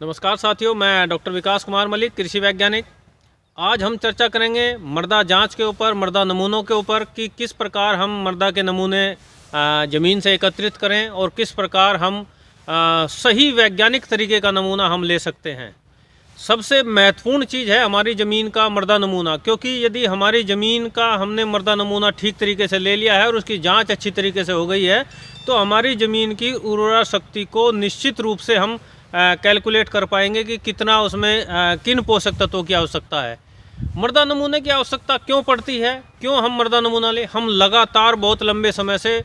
नमस्कार साथियों, मैं डॉक्टर विकास कुमार मलिक, कृषि वैज्ञानिक। आज हम चर्चा करेंगे मृदा जांच के ऊपर, मृदा नमूनों के ऊपर कि किस प्रकार हम मृदा के नमूने ज़मीन से एकत्रित करें और किस प्रकार हम सही वैज्ञानिक तरीके का नमूना हम ले सकते हैं। सबसे महत्वपूर्ण चीज़ है हमारी ज़मीन का मृदा नमूना, क्योंकि यदि हमारी ज़मीन का हमने मृदा नमूना ठीक तरीके से ले लिया है और उसकी जांच अच्छी तरीके से हो गई है तो हमारी ज़मीन की उर्वरा शक्ति को निश्चित रूप से हम कैलकुलेट कर पाएंगे कि कितना उसमें किन पोषक तत्वों की आवश्यकता है। मृदा नमूने की आवश्यकता क्यों पड़ती है, क्यों हम मृदा नमूना लें? हम लगातार बहुत लंबे समय से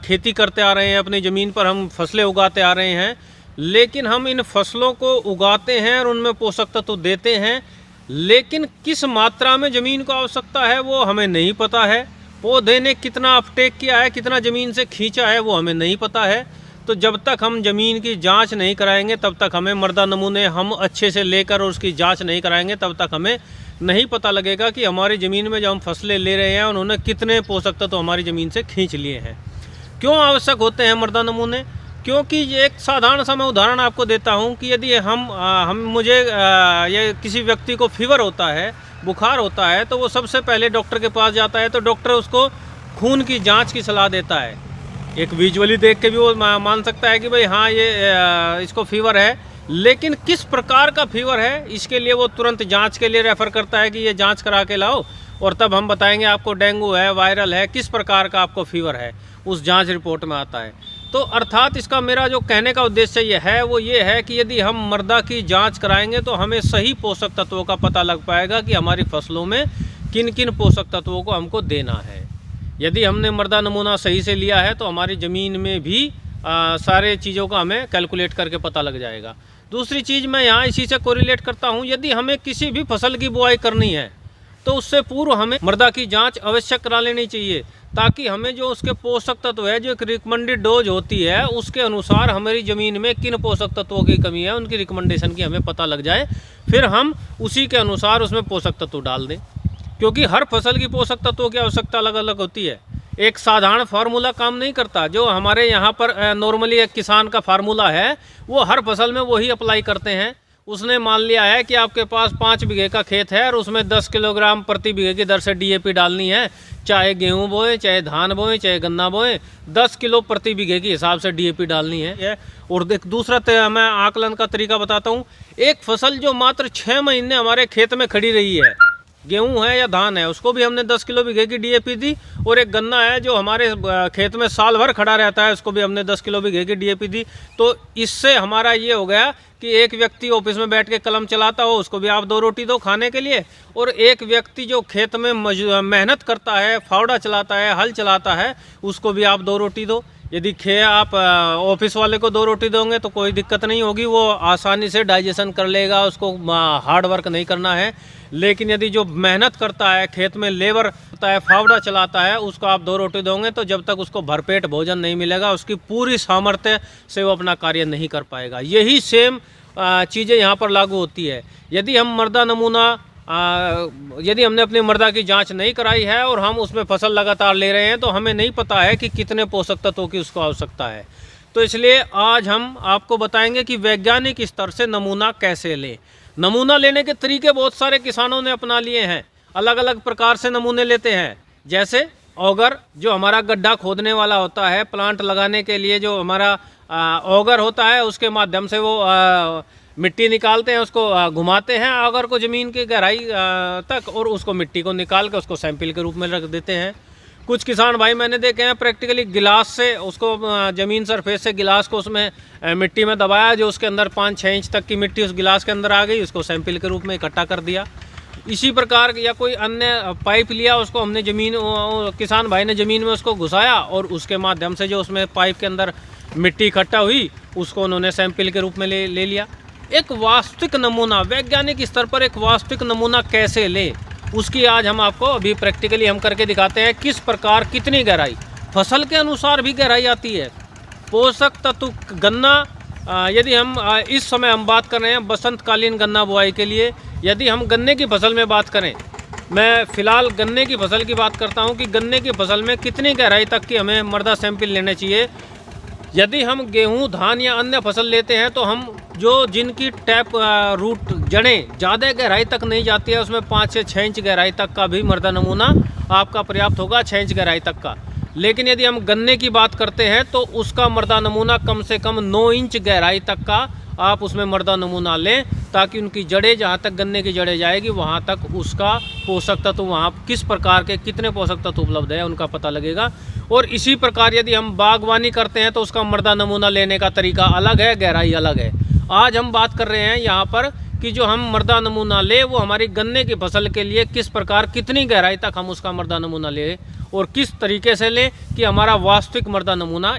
खेती करते आ रहे हैं, अपनी ज़मीन पर हम फसलें उगाते आ रहे हैं, लेकिन हम इन फसलों को उगाते हैं और उनमें पोषक तत्व देते हैं, लेकिन किस मात्रा में ज़मीन को आवश्यकता है वो हमें नहीं पता है। पौधे ने कितना अपटेक किया है, कितना ज़मीन से खींचा है वो हमें नहीं पता है। तो जब तक हम ज़मीन की जांच नहीं कराएंगे तब तक हमें मृदा नमूने हम अच्छे से लेकर और उसकी जांच नहीं कराएंगे तब तक हमें नहीं पता लगेगा कि हमारी ज़मीन में जो हम फसलें ले रहे हैं उन्होंने कितने पोषक तत्व हमारी ज़मीन से खींच लिए हैं। क्यों आवश्यक होते हैं मृदा नमूने? क्योंकि ये एक साधारण सा मैं उदाहरण आपको देता हूँ कि यदि ये किसी व्यक्ति को फीवर होता है, बुखार होता है, तो वो सबसे पहले डॉक्टर के पास जाता है तो डॉक्टर उसको खून की जांच की सलाह देता है। एक विजुअली देख के भी वो मान सकता है कि भाई हाँ ये इसको फीवर है, लेकिन किस प्रकार का फीवर है इसके लिए वो तुरंत जांच के लिए रेफ़र करता है कि ये जांच करा के लाओ और तब हम बताएंगे आपको डेंगू है, वायरल है, किस प्रकार का आपको फीवर है, उस जांच रिपोर्ट में आता है। तो अर्थात इसका मेरा जो कहने का उद्देश्य ये है कि यदि हम मृदा की जांच कराएंगे तो हमें सही पोषक तत्वों का पता लग पाएगा कि हमारी फसलों में किन किन पोषक तत्वों को हमको देना है। यदि हमने मृदा नमूना सही से लिया है तो हमारी ज़मीन में भी सारे चीज़ों का हमें कैलकुलेट करके पता लग जाएगा। दूसरी चीज़ मैं यहाँ इसी से कोरिलेट करता हूँ, यदि हमें किसी भी फसल की बुआई करनी है तो उससे पूर्व हमें मृदा की जांच अवश्य करा लेनी चाहिए, ताकि हमें जो उसके पोषक तत्व है, जो एक रिकमेंडेड डोज होती है, उसके अनुसार हमारी ज़मीन में किन पोषक तत्वों की कमी है उनकी रिकमेंडेशन की हमें पता लग जाए, फिर हम उसी के अनुसार उसमें पोषक तत्व डाल दें। क्योंकि हर फसल की पोषक तत्वों की आवश्यकता अलग अलग होती है, एक साधारण फार्मूला काम नहीं करता। जो हमारे यहाँ पर नॉर्मली एक किसान का फार्मूला है वो हर फसल में वही अप्लाई करते हैं। उसने मान लिया है कि आपके पास 5 बीघे का खेत है और उसमें 10 किलोग्राम प्रति बीघे की दर से डीएपी डालनी है, चाहे गेहूं बोएं, चाहे धान बोएं, चाहे गन्ना बोएं, 10 किलो प्रति बीघे के हिसाब से डीएपी डालनी है। और एक दूसरा मैं आकलन का तरीका बताता हूँ। एक फसल जो मात्र 6 महीने हमारे खेत में खड़ी रही है, गेहूं है या धान है, उसको भी हमने 10 किलो बीघे की डीएपी दी, और एक गन्ना है जो हमारे खेत में साल भर खड़ा रहता है, उसको भी हमने 10 किलो बीघे की डीएपी दी। तो इससे हमारा ये हो गया कि एक व्यक्ति ऑफिस में बैठ के कलम चलाता हो उसको भी आप 2 रोटी दो खाने के लिए, और एक व्यक्ति जो खेत में मेहनत करता है, फावड़ा चलाता है, हल चलाता है, उसको भी आप 2 रोटी दो। यदि आप ऑफिस वाले को 2 रोटी दोगे तो कोई दिक्कत नहीं होगी, वो आसानी से डाइजेशन कर लेगा, उसको हार्ड वर्क नहीं करना है। लेकिन यदि जो मेहनत करता है, खेत में लेबर करता है, फावड़ा चलाता है, उसको आप 2 रोटी दोगे तो जब तक उसको भरपेट भोजन नहीं मिलेगा, उसकी पूरी सामर्थ्य से वो अपना कार्य नहीं कर पाएगा। यही सेम चीज़ें यहाँ पर लागू होती है। यदि हम मृदा नमूना यदि हमने अपनी मृदा की जांच नहीं कराई है और हम उसमें फसल लगातार ले रहे हैं तो हमें नहीं पता है कि कितने पोषक तत्वों की उसको आवश्यकता है। तो इसलिए आज हम आपको बताएंगे कि वैज्ञानिक स्तर से नमूना कैसे लें। नमूना लेने के तरीके बहुत सारे किसानों ने अपना लिए हैं, अलग अलग प्रकार से नमूने लेते हैं। जैसे ऑगर, जो हमारा गड्ढा खोदने वाला होता है, प्लांट लगाने के लिए जो हमारा ऑगर होता है, उसके माध्यम से वो मिट्टी निकालते हैं, उसको घुमाते हैं ऑगर को ज़मीन की गहराई तक, और उसको मिट्टी को निकाल के उसको सैंपल के रूप में रख देते हैं। कुछ किसान भाई मैंने देखे हैं प्रैक्टिकली गिलास से उसको ज़मीन सरफेस से गिलास को उसमें मिट्टी में दबाया, जो उसके अंदर 5-6 इंच तक की मिट्टी उस गिलास के अंदर आ गई, उसको सैंपल के रूप में इकट्ठा कर दिया। इसी प्रकार या कोई अन्य पाइप लिया, उसको हमने किसान भाई ने ज़मीन में उसको घुसाया और उसके माध्यम से जो उसमें पाइप के अंदर मिट्टी इकट्ठा हुई उसको उन्होंने सैंपल के रूप में ले लिया। एक वास्तविक नमूना, वैज्ञानिक स्तर पर एक वास्तविक नमूना कैसे लें, उसकी आज हम आपको अभी प्रैक्टिकली हम करके दिखाते हैं। किस प्रकार, कितनी गहराई, फसल के अनुसार भी गहराई आती है। पोषक तत्व गन्ना, यदि हम इस समय हम बात कर रहे हैं बसंतकालीन गन्ना बुआई के लिए, यदि हम गन्ने की फसल में बात करें, मैं फ़िलहाल गन्ने की फसल की बात करता हूं कि गन्ने की फसल में कितनी गहराई तक की हमें मृदा सैंपल लेने चाहिए। यदि हम गेहूं, धान या अन्य फसल लेते हैं तो हम जो जिनकी टैप रूट जड़ें ज़्यादा गहराई तक नहीं जाती है, उसमें 5 से 6 इंच गहराई तक का भी मृदा नमूना आपका पर्याप्त होगा, 6 इंच गहराई तक का। लेकिन यदि हम गन्ने की बात करते हैं तो उसका मृदा नमूना कम से कम 9 इंच गहराई तक का आप उसमें मृदा नमूना लें, ताकि उनकी जड़ें, जहाँ तक गन्ने की जड़ें जाएगी वहाँ तक उसका पोषक तत्व, वहाँ किस प्रकार के कितने पोषक तत्व उपलब्ध है उनका पता लगेगा। और इसी प्रकार यदि हम बागवानी करते हैं तो उसका मृदा नमूना लेने का तरीका अलग है, गहराई अलग है। आज हम बात कर रहे हैं यहाँ पर कि जो हम मृदा नमूना ले वो हमारी गन्ने की फसल के लिए किस प्रकार, कितनी गहराई तक हम उसका मृदा नमूना ले और किस तरीके से लें कि हमारा वास्तविक मृदा नमूना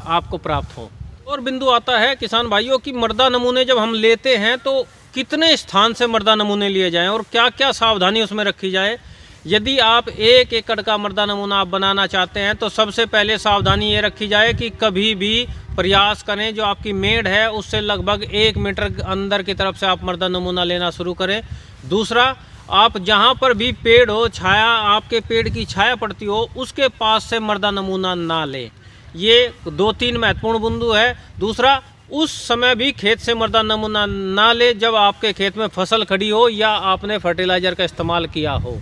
आपको प्राप्त हो। और बिंदु आता है किसान भाइयों की मृदा नमूने जब हम लेते हैं तो कितने स्थान से मृदा नमूने लिए जाएं और क्या क्या सावधानी उसमें रखी जाए। यदि आप 1 एकड़ का मृदा नमूना आप बनाना चाहते हैं तो सबसे पहले सावधानी ये रखी जाए कि कभी भी प्रयास करें जो आपकी मेड़ है उससे लगभग 1 मीटर अंदर की तरफ से आप मृदा नमूना लेना शुरू करें। दूसरा, आप जहाँ पर भी पेड़ हो, छाया, आपके पेड़ की छाया पड़ती हो, उसके पास से मृदा नमूना ना लें। ये 2-3 महत्वपूर्ण बिंदु है। दूसरा, उस समय भी खेत से मृदा नमूना ना ले जब आपके खेत में फसल खड़ी हो या आपने फर्टिलाइज़र का इस्तेमाल किया हो,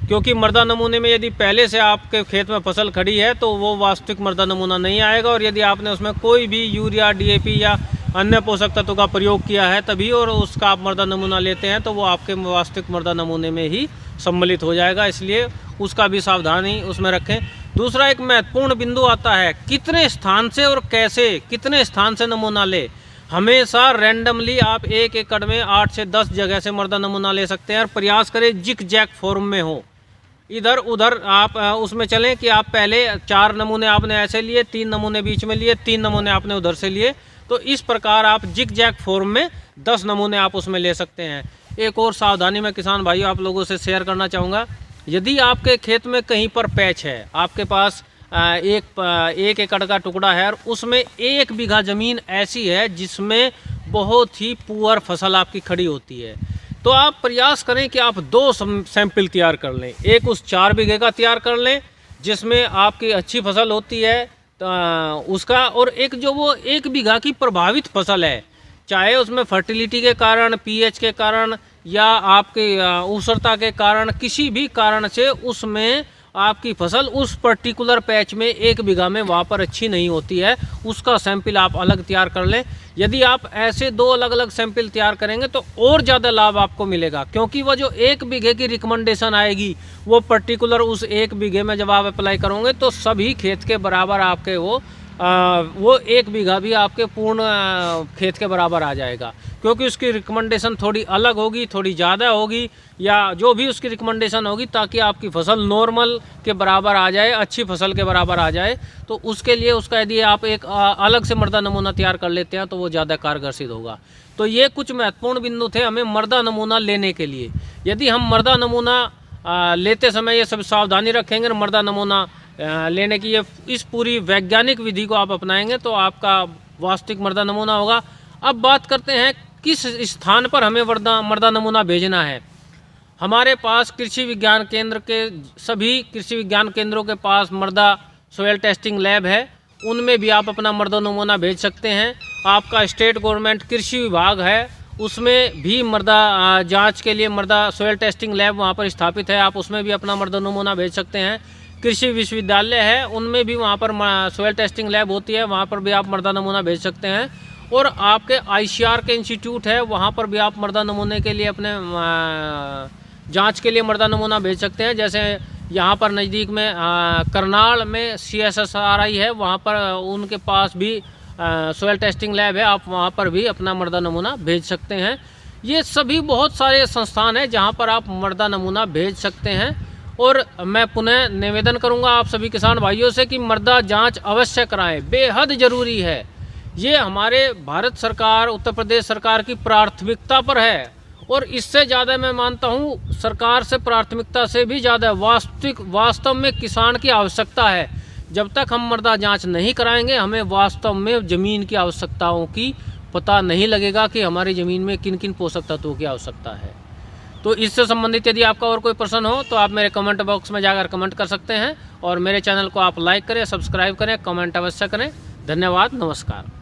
क्योंकि मृदा नमूने में यदि पहले से आपके खेत में फसल खड़ी है तो वो वास्तविक मृदा नमूना नहीं आएगा। और यदि आपने उसमें कोई भी यूरिया, DAP या अन्य पोषक तत्वों का प्रयोग किया है तभी और उसका आप मृदा नमूना लेते हैं तो वो आपके वास्तविक मृदा नमूने में ही सम्मिलित हो जाएगा, इसलिए उसका भी सावधानी उसमें रखें। दूसरा, एक महत्वपूर्ण बिंदु आता है कितने स्थान से और कैसे, कितने स्थान से नमूना ले। हमेशा रैंडमली आप 1 एकड़ में 8 से 10 जगह से मृदा नमूना ले सकते हैं और प्रयास करें जिग जैग फॉर्म में हो। इधर उधर आप उसमें चलें कि आप पहले 4 नमूने आपने ऐसे लिए, 3 नमूने बीच में लिए, 3 नमूने आपने उधर से लिए, तो इस प्रकार आप जिग जैग फॉर्म में 10 नमूने आप उसमें ले सकते हैं। एक और सावधानी मैं किसान भाइयों आप लोगों से शेयर करना चाहूँगा। यदि आपके खेत में कहीं पर पैच है, आपके पास 1 एकड़ का टुकड़ा है और उसमें 1 बीघा ज़मीन ऐसी है जिसमें बहुत ही पुअर फसल आपकी खड़ी होती है, तो आप प्रयास करें कि आप 2 सैंपल तैयार कर लें। एक उस 4 बीघे का तैयार कर लें जिसमें आपकी अच्छी फसल होती है उसका, और एक जो वो 1 बीघा की प्रभावित फसल है, चाहे उसमें फर्टिलिटी के कारण, pH के कारण या आपके ऊसरता के कारण, किसी भी कारण से उसमें आपकी फसल उस पर्टिकुलर पैच में 1 बीघा में वहाँ पर अच्छी नहीं होती है, उसका सैंपल आप अलग तैयार कर लें। यदि आप ऐसे 2 अलग अलग सैंपल तैयार करेंगे तो और ज़्यादा लाभ आपको मिलेगा, क्योंकि वह जो 1 बीघे की रिकमेंडेशन आएगी वो पर्टिकुलर उस 1 बीघे में जब आप अप्लाई करोगे तो सभी खेत के बराबर आपके वो 1 बीघा भी आपके पूर्ण खेत के बराबर आ जाएगा, क्योंकि उसकी रिकमेंडेशन थोड़ी अलग होगी, थोड़ी ज़्यादा होगी, या जो भी उसकी रिकमेंडेशन होगी ताकि आपकी फसल नॉर्मल के बराबर आ जाए, अच्छी फसल के बराबर आ जाए। तो उसके लिए उसका यदि आप एक अलग से मृदा नमूना तैयार कर लेते हैं तो वो ज़्यादा कारगर सिद्ध होगा। तो ये कुछ महत्वपूर्ण बिंदु थे हमें मृदा नमूना लेने के लिए। यदि हम मृदा नमूना लेते समय ये सब सावधानी रखेंगे, मृदा नमूना लेने की इस पूरी वैज्ञानिक विधि को आप अपनाएंगे तो आपका वास्तविक मृदा नमूना होगा। अब बात करते हैं किस स्थान पर हमें मृदा नमूना भेजना है। हमारे पास कृषि विज्ञान केंद्र के सभी कृषि विज्ञान केंद्रों के पास मृदा सोयल टेस्टिंग लैब है, उनमें भी आप अपना मृदा नमूना भेज सकते हैं। आपका स्टेट गवर्नमेंट कृषि विभाग है, उसमें भी मृदा जांच के लिए मृदा सोयल टेस्टिंग लैब वहाँ पर स्थापित है, आप उसमें भी अपना मृदा नमूना भेज सकते हैं। कृषि विश्वविद्यालय है, उनमें भी वहाँ पर सोयल टेस्टिंग लैब होती है, वहाँ पर भी आप मृदा नमूना भेज सकते हैं। और आपके ICR के इंस्टीट्यूट है, वहाँ पर भी आप मृदा नमूने के लिए अपने जांच के लिए मृदा नमूना भेज सकते हैं। जैसे यहाँ पर नज़दीक में करनाल में CSSRI है, वहाँ पर उनके पास भी सोयल टेस्टिंग लैब है, आप वहाँ पर भी अपना मृदा नमूना भेज सकते हैं। ये सभी बहुत सारे संस्थान हैं जहाँ पर आप मृदा नमूना भेज सकते हैं। और मैं पुनः निवेदन करूँगा आप सभी किसान भाइयों से कि मृदा जाँच अवश्य कराएँ, बेहद ज़रूरी है। ये हमारे भारत सरकार, उत्तर प्रदेश सरकार की प्राथमिकता पर है, और इससे ज़्यादा मैं मानता हूँ सरकार से प्राथमिकता से भी ज़्यादा वास्तव में किसान की आवश्यकता है। जब तक हम मृदा जांच नहीं कराएंगे हमें वास्तव में ज़मीन की आवश्यकताओं की पता नहीं लगेगा कि हमारी ज़मीन में किन किन पोषक तत्वों की आवश्यकता है। तो इससे संबंधित यदि आपका और कोई प्रश्न हो तो आप मेरे कमेंट बॉक्स में जाकर कमेंट कर सकते हैं, और मेरे चैनल को आप लाइक करें, सब्सक्राइब करें, कमेंट अवश्य करें। धन्यवाद, नमस्कार।